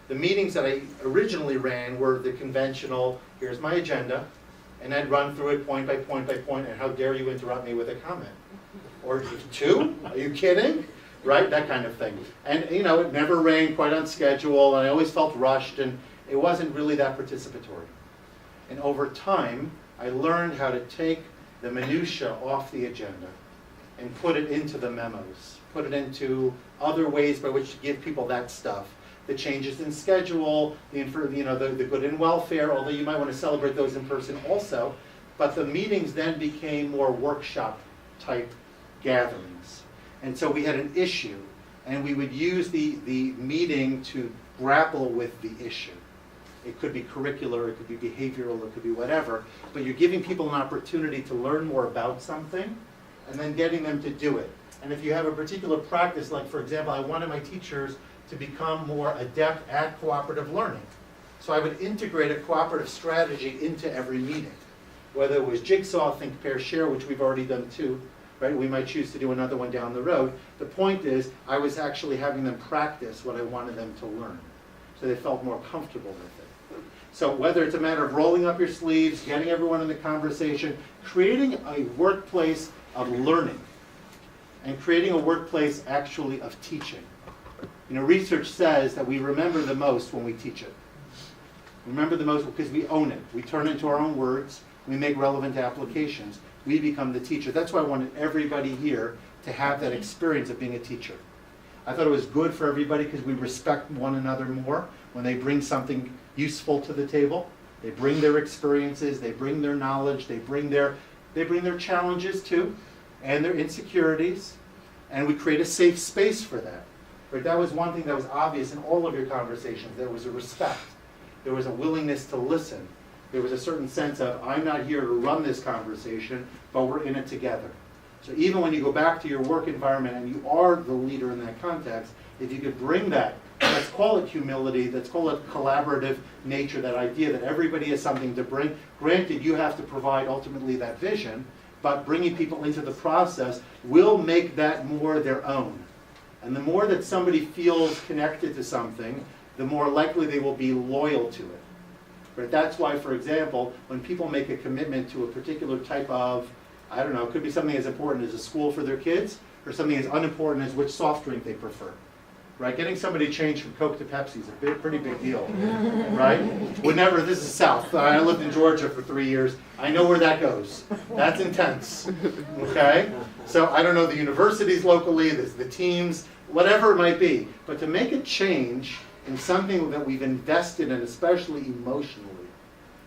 The meetings that I originally ran were the conventional, here's my agenda, and I'd run through it point by point by point, and how dare you interrupt me with a comment? Or two? Are you kidding? Right? That kind of thing. And you know, it never ran quite on schedule, and I always felt rushed, and it wasn't really that participatory. And over time, I learned how to take the minutia off the agenda and put it into the memos, put it into other ways by which to give people that stuff. The changes in schedule, the good and welfare, although you might want to celebrate those in person also. But the meetings then became more workshop type gatherings. And so we had an issue, and we would use the meeting to grapple with the issue. It could be curricular, it could be behavioral, it could be whatever, but you're giving people an opportunity to learn more about something and then getting them to do it. And if you have a particular practice, like for example, I wanted my teachers to become more adept at cooperative learning. So I would integrate a cooperative strategy into every meeting. Whether it was jigsaw, think, pair, share, which we've already done too, right? We might choose to do another one down the road. The point is, I was actually having them practice what I wanted them to learn, so they felt more comfortable with it. So whether it's a matter of rolling up your sleeves, getting everyone in the conversation, creating a workplace of learning, and creating a workplace actually of teaching. You know, research says that we remember the most when we teach it. Remember the most because we own it. We turn it into our own words. We make relevant applications. We become the teacher. That's why I wanted everybody here to have that experience of being a teacher. I thought it was good for everybody because we respect one another more when they bring something useful to the table. They bring their experiences, they bring their knowledge, they bring their challenges too, and their insecurities, and we create a safe space for that. Right? That was one thing that was obvious in all of your conversations. There was a respect. There was a willingness to listen. There was a certain sense of, I'm not here to run this conversation, but we're in it together. So even when you go back to your work environment and you are the leader in that context, if you could bring that, let's call it humility, let's call it collaborative nature, that idea that everybody has something to bring. Granted, you have to provide ultimately that vision, but bringing people into the process will make that more their own. And the more that somebody feels connected to something, the more likely they will be loyal to it. Right? That's why, for example, when people make a commitment to a particular type of, I don't know, it could be something as important as a school for their kids, or something as unimportant as which soft drink they prefer. Right? Getting somebody to change from Coke to Pepsi is a pretty big deal, right? Whenever, this is South. I lived in Georgia for 3 years. I know where that goes. That's intense, okay? So I don't know the universities locally, the teams, whatever it might be. But to make a change in something that we've invested in, especially emotionally,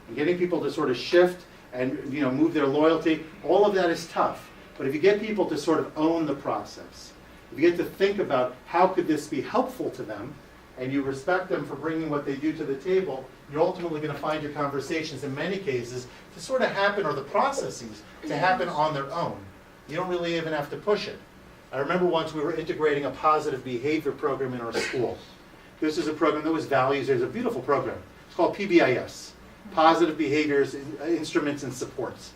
and getting people to sort of shift and move their loyalty, all of that is tough. But if you get people to sort of own the process, if you get to think about how could this be helpful to them, and you respect them for bringing what they do to the table, you're ultimately going to find your conversations in many cases to sort of happen, or the processes to happen on their own. You don't really even have to push it. I remember once we were integrating a positive behavior program in our school. This is a program that was values. There's a beautiful program. It's called PBIS, Positive Behaviors, Instruments, and Supports.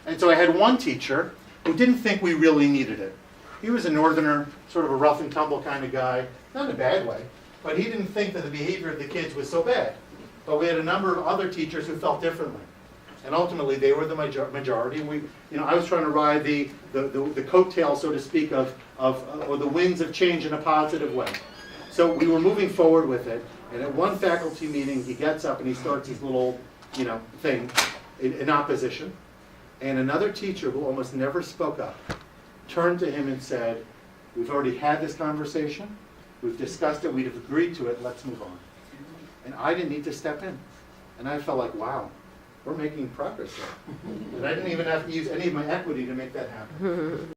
And so I had one teacher who didn't think we really needed it. He was a northerner, sort of a rough and tumble kind of guy, not in a bad way, but he didn't think that the behavior of the kids was so bad. But we had a number of other teachers who felt differently. And ultimately, they were the majority. And I was trying to ride the coattail, so to speak, or the winds of change in a positive way. So we were moving forward with it. And at one faculty meeting, he gets up and he starts his little, thing in opposition. And another teacher who almost never spoke up turned to him and said, "We've already had this conversation. We've discussed it. We've agreed to it. Let's move on." And I didn't need to step in. And I felt like, wow, we're making progress here. And I didn't even have to use any of my equity to make that happen.